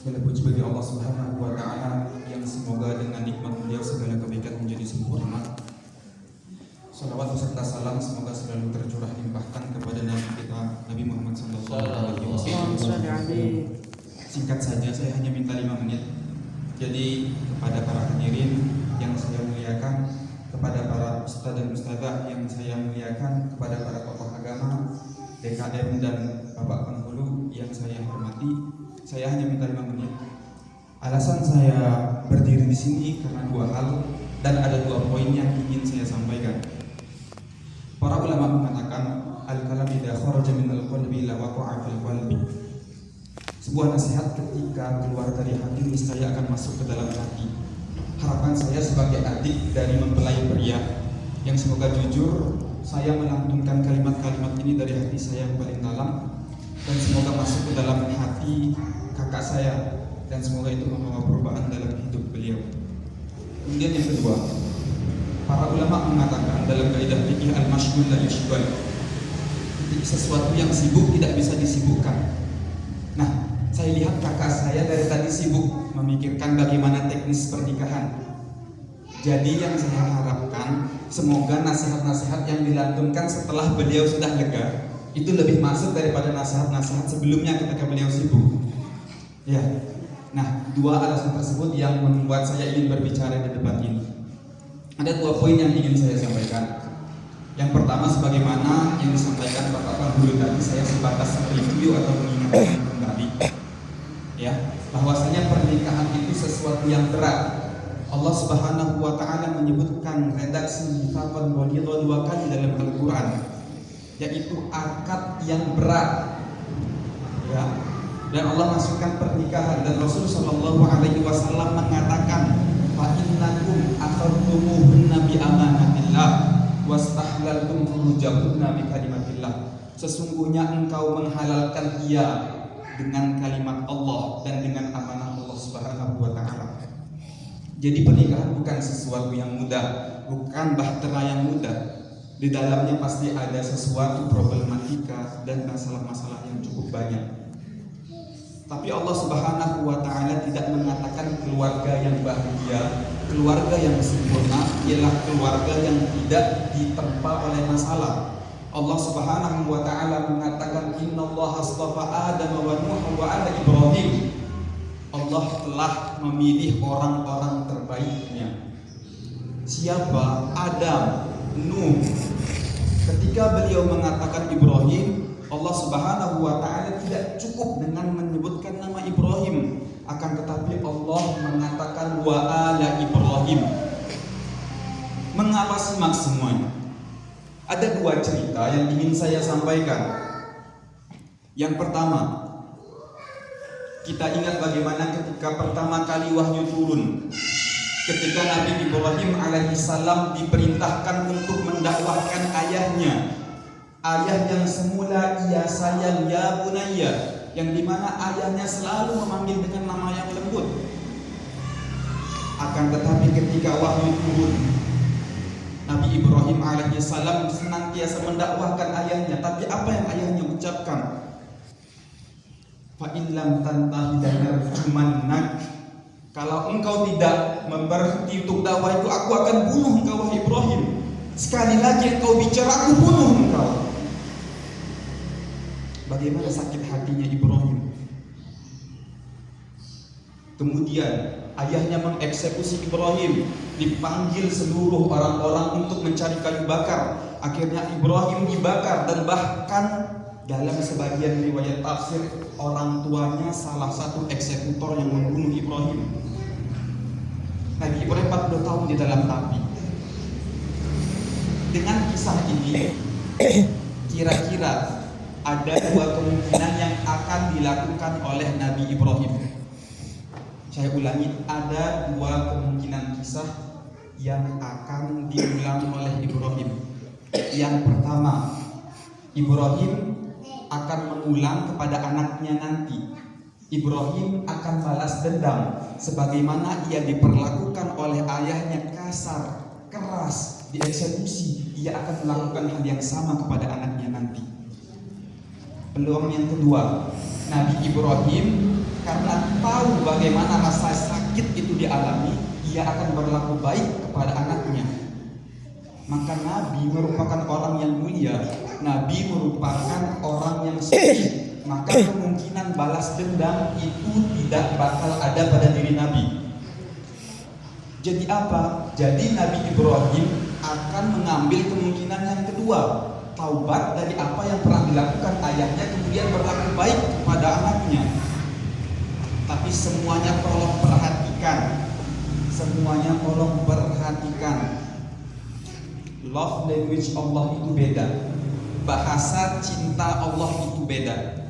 Segala puji bagi Allah Subhanahu wa Ta'ala yang semoga dengan nikmat beliau segala kebaikan menjadi sempurna. Salawat beserta salam semoga selalu tercurah limpahkan kepada Nabi kita Nabi Muhammad SAW. Singkat saja, saya hanya minta 5 menit. Jadi kepada para hadirin yang saya muliakan, kepada para ustadz dan ustadzah yang saya muliakan, kepada para tokoh agama, DKM dan Bapak Penghulu yang saya hormati, saya hanya minta 5 menit. Alasan saya berdiri di sini karena 2 hal dan ada 2 poin yang ingin saya sampaikan. Para ulama mengatakan al-kalam idza kharaja minal qalbi la waqa'a fil qalbi. Sebuah nasihat ketika keluar dari hati niscaya akan masuk ke dalam hati. Harapan saya sebagai adik dari mempelai pria yang semoga jujur saya melantunkan kalimat-kalimat ini dari hati saya yang paling dalam, dan semoga masuk ke dalam hati kakak saya dan semoga itu membawa perubahan dalam hidup beliau. Kemudian yang kedua, para ulama mengatakan dalam kaidah fikih al-masyghul la yushghal, sesuatu yang sibuk tidak bisa disibukkan. Nah, saya lihat kakak saya dari tadi sibuk memikirkan bagaimana teknis pernikahan. Jadi yang saya harapkan semoga nasihat-nasihat yang dilantunkan setelah beliau sudah lega itu lebih masuk daripada nasihat-nasihat sebelumnya ketika beliau sibuk. Ya. Nah, 2 alasan tersebut yang membuat saya ingin berbicara di debat ini. Ada 2 poin yang ingin saya sampaikan. Yang pertama, sebagaimana yang disampaikan Bapak Penghulu tadi, saya sebatas review atau mengingatkan kembali, ya, bahwasanya pernikahan itu sesuatu yang berat. Allah Subhanahu wa Ta'ala menyebutkan redaksi mitsaqan ghalidha 2 kali dalam Al-Quran, yaitu akad yang berat, ya. Dan Allah masukkan pernikahan, dan Rasul Shallallahu Alaihi Wasallam mengatakan, fa innakum akhadtumuhunna bi amanatillah wastahlaltum furujahunna bi kalimatillah. Sesungguhnya engkau menghalalkan dia dengan kalimat Allah dan dengan amanah Allah Subhanahu wa Ta'ala. Jadi pernikahan bukan sesuatu yang mudah, bukan bahtera yang mudah. Di dalamnya pasti ada sesuatu problematika dan masalah-masalah yang cukup banyak. Tapi Allah Subhanahu wa Ta'ala tidak mengatakan keluarga yang bahagia, keluarga yang sempurna ialah keluarga yang tidak ditempa oleh masalah. Allah Subhanahu wa Ta'ala mengatakan innallaha astafa Adam wa Nuh wa ala Ibrahim. Allah telah memilih orang-orang terbaiknya. Siapa? Adam, Nuh. Ketika beliau mengatakan Ibrahim, Allah Subhanahu wa Ta'ala tidak cukup dengan menyebutkan nama Ibrahim, akan tetapi Allah mengatakan wa ala Ibrahim. Mengapa simak semuanya? Ada 2 cerita yang ingin saya sampaikan. Yang pertama, kita ingat bagaimana ketika pertama kali wahyu turun, ketika Nabi Ibrahim alaihissalam diperintahkan untuk mendakwahkan ayahnya, ayah yang semula ia sayang, ya bunayya, yang dimana ayahnya selalu memanggil dengan nama yang lembut. Akan tetapi ketika wahyu turun, Nabi Ibrahim alaihissalam senantiasa mendakwahkan ayahnya, tapi apa yang ayahnya ucapkan? Fa in lam tantahi lanarjumannak. Kalau engkau tidak berhenti untuk dakwah itu, aku akan bunuh engkau wahai Ibrahim. Sekali lagi engkau bicara, aku bunuh engkau. Bagaimana sakit hatinya Ibrahim. Kemudian ayahnya mengeksekusi Ibrahim, dipanggil seluruh orang-orang untuk mencari kayu bakar. Akhirnya Ibrahim dibakar, dan bahkan dalam sebagian riwayat tafsir orang tuanya salah satu eksekutor yang membunuh Ibrahim. Nabi Ibrahim 40 tahun di dalam api. Dengan kisah ini, kira-kira ada 2 kemungkinan yang akan dilakukan oleh Nabi Ibrahim. Saya ulangi, ada 2 kemungkinan kisah yang akan diulang oleh Ibrahim. Yang pertama, Ibrahim akan mengulang kepada anaknya nanti. Ibrahim akan balas dendam sebagaimana ia diperlakukan oleh ayahnya kasar, keras, dieksekusi. Ia akan melakukan hal yang sama kepada anaknya nanti. Peluang yang kedua, Nabi Ibrahim karena tahu bagaimana rasa sakit itu dialami, ia akan berlaku baik kepada anaknya. Maka Nabi merupakan orang yang mulia, Nabi merupakan orang yang suci. Maka kemungkinan balas dendam itu tidak bakal ada pada diri Nabi. Jadi apa? Jadi Nabi Ibrahim akan mengambil kemungkinan yang kedua, taubat dari apa yang pernah dilakukan ayahnya, kemudian berlaku baik kepada anaknya. Tapi semuanya tolong perhatikan. Semuanya tolong perhatikan. Love language Allah itu beda. Bahasa cinta Allah itu beda.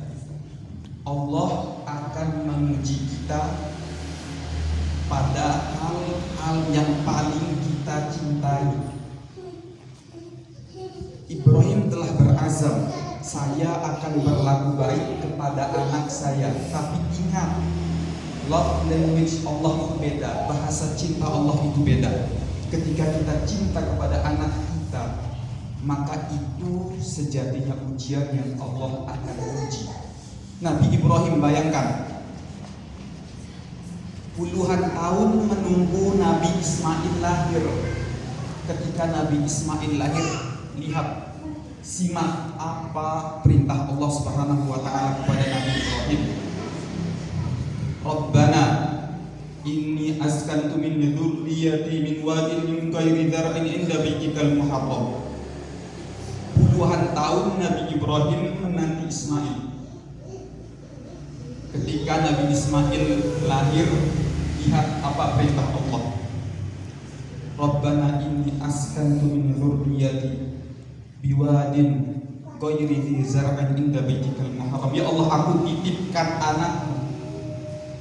Allah akan menguji kita pada hal-hal yang paling kita cintai. Ibrahim telah berazam, saya akan berlaku baik kepada anak saya. Tapi ingat, love language Allah itu beda, bahasa cinta Allah itu beda. Ketika kita cinta kepada anak kita, maka itu sejatinya ujian yang Allah akan uji. Nabi Ibrahim, bayangkan, puluhan tahun menunggu Nabi Ismail lahir. Ketika Nabi Ismail lahir, lihat, simak apa perintah Allah Subhanahu wa taala kepada Nabi Ibrahim. Rabbana inni askantu min dzurriyyati min wadin min ghairi dzar'in 'inda baitikal muharram. Puluhan tahun Nabi Ibrahim menanti Ismail. Ketika Nabi Ismail lahir, lihat apa perintah Allah. Rabbana inni askantu min dzurriyyati biwadin ghairi dzi zar'in 'inda baitikal muharram. Ya Allah, aku titipkan anakmu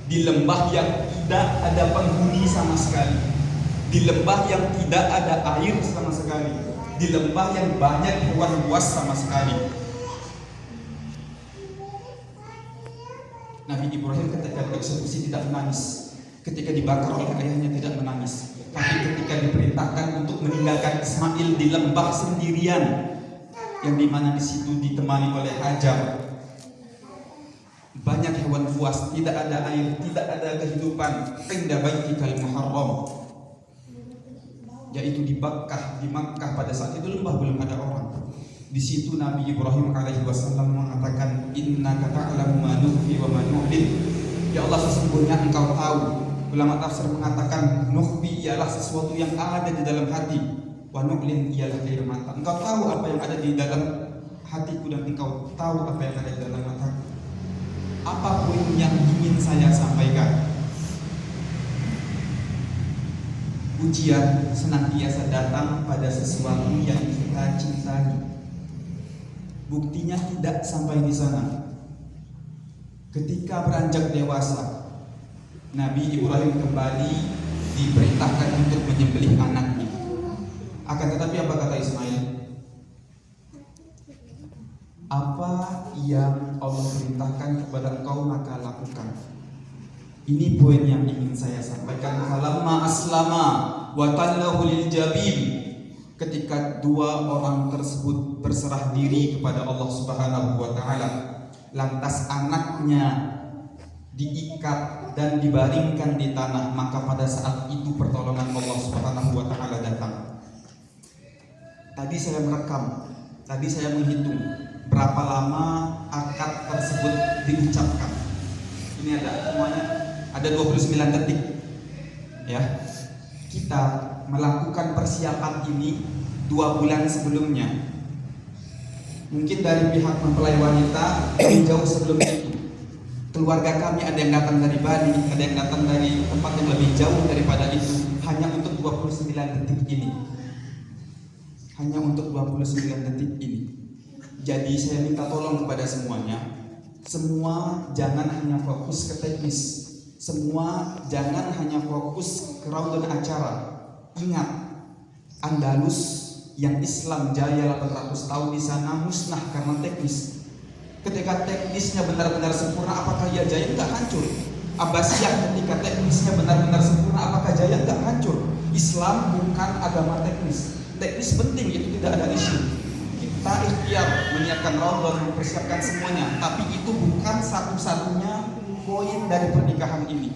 di lembah yang tidak ada penghuni sama sekali, di lembah yang tidak ada air sama sekali, di lembah yang banyak hewan buas sama sekali. Nabi Ibrahim ketika dieksekusi tidak menangis, ketika dibakar oleh ayahnya tidak menangis, tapi ketika diperintahkan untuk meninggalkan Ismail di lembah sendirian, yang dimana di situ ditemani oleh Hajar, banyak hewan buas, tidak ada air, tidak ada kehidupan, inda baitikal muharram, yaitu di Makkah pada saat itu lembah belum ada orang. Di situ Nabi Ibrahim alaihi wasallam mengatakan, innaka ta'lamu ma nukhfi wa ma nu'lin. Ya Allah, sesungguhnya engkau tahu. Ulama tafsir mengatakan nukhfi ialah sesuatu yang ada di dalam hati, wa nu'lin ialah air mata. Engkau tahu apa yang ada di dalam hatiku dan engkau tahu apa yang ada di dalam mataku. Apa poin yang ingin saya sampaikan? Ujian senantiasa datang pada sesuatu yang kita cintai. Buktinya tidak sampai di sana. Ketika beranjak dewasa, Nabi Ibrahim kembali diperintahkan untuk menyembelih anaknya. Akan tetapi apa kata Ismail? Apa yang Allah perintahkan kepada engkau maka lakukan. Ini poin yang ingin saya sampaikan. Falamma aslama wa tallahu lil jabin. Ketika dua orang tersebut berserah diri kepada Allah Subhanahu wa taala, lantas anaknya diikat dan dibaringkan di tanah, maka pada saat itu pertolongan Allah Subhanahu wa taala datang. Tadi saya merekam, tadi saya menghitung berapa lama akad tersebut diucapkan. Ini ada semuanya, ada 29 detik. Ya. Kita melakukan persiapan ini 2 bulan sebelumnya. Mungkin dari pihak mempelai wanita jauh sebelum itu. Keluarga kami ada yang datang dari Bali, ada yang datang dari tempat yang lebih jauh daripada itu, hanya untuk 29 detik ini. Hanya untuk 29 detik ini. Jadi saya minta tolong kepada semuanya. Semua jangan hanya fokus ke teknis. Semua jangan hanya fokus ke rundown acara. Ingat, Andalus yang Islam jaya 800 tahun di sana musnah karena teknis. Ketika teknisnya benar-benar sempurna, apakah ia jaya? Enggak, hancur. Abbasiyah ketika teknisnya benar-benar sempurna, apakah jaya? Enggak, hancur. Islam bukan agama teknis. Teknis penting, itu tidak ada isu. Kita ikhtiar menyiapkan raudhah, mempersiapkan semuanya, tapi itu bukan satu-satunya poin dari pernikahan ini.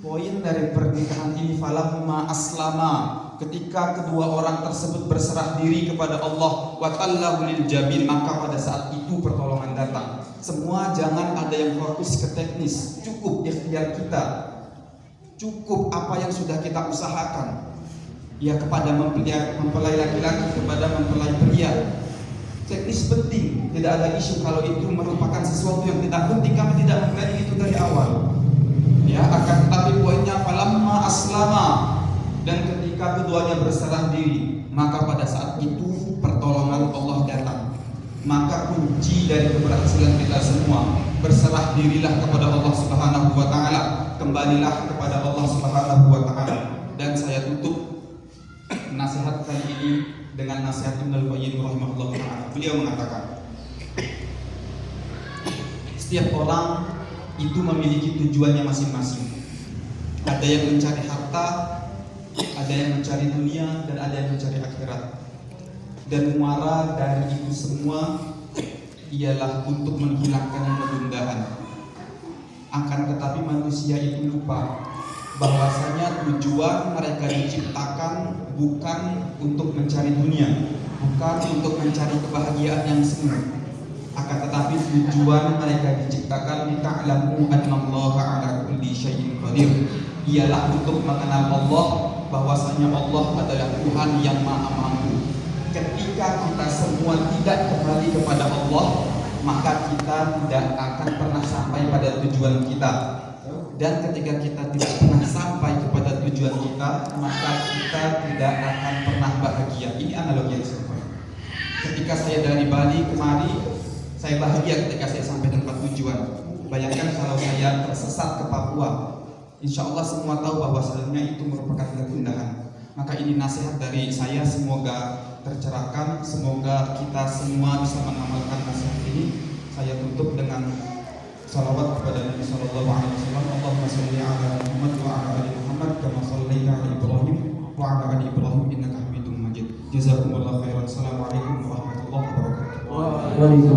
Poin dari pernikahan ini falamma aslama, ketika kedua orang tersebut berserah diri kepada Allah, wa tallahu lil jabin, maka pada saat itu pertolongan datang. Semua jangan ada yang fokus ke teknis, cukup ikhtiar kita, cukup apa yang sudah kita usahakan. Ya, kepada mempelai laki-laki, kepada mempelai pria. Teknis penting, tidak ada isu kalau itu merupakan sesuatu yang tidak penting. Kami tidak mempelajari itu dari awal. Ya, akan tetapi poinnya falamma aslama, dan ketika keduanya berserah diri, maka pada saat itu pertolongan Allah datang. Maka kunci dari keberhasilan kita semua, berserah dirilah kepada Allah Subhanahu wa taala, kembalilah kepada Allah Subhanahu wa taala. Dan saya tutup nasihat kali ini dengan nasihat Ibnu Qayyim rahimahullah taala. Beliau mengatakan, setiap orang itu memiliki tujuannya masing-masing. Ada yang mencari harta, ada yang mencari dunia, dan ada yang mencari akhirat. Dan muara dari itu semua ialah untuk menghilangkan kegundahan. Akan tetapi manusia itu lupa bahwasanya tujuan mereka diciptakan bukan untuk mencari dunia, bukan untuk mencari kebahagiaan yang semu. Akan tetapi tujuan mereka diciptakan lita'lamu annallaha 'ala kulli syai'in qadir, ialah untuk mengenal Allah, bahwasanya Allah adalah Tuhan yang Maha Mampu. Ketika kita semua tidak kembali kepada Allah, maka kita tidak akan pernah sampai pada tujuan kita. Dan ketika kita tidak pernah sampai kepada tujuan kita, maka kita tidak akan pernah bahagia. Ini analogi yang simpel. Ketika saya dari Bali kemari, saya bahagia ketika saya sampai tempat tujuan. Bayangkan kalau saya tersesat ke Papua, insya Allah semua tahu bahwasanya itu merupakan kegundahan. Maka ini nasihat dari saya, semoga tercerahkan, semoga kita semua bisa mengamalkan nasihat ini. Saya tutup dengan salawat kepada Nabi sallallahu alaihi wasallam. Allahumma shalli ala Muhammad wa ala ali Muhammad kama shallaita ala Ibrahim wa ala ali Ibrahim innaka Hamidum Majid. Jazakumullahu khairan. Assalamualaikum warahmatullahi wabarakatuh.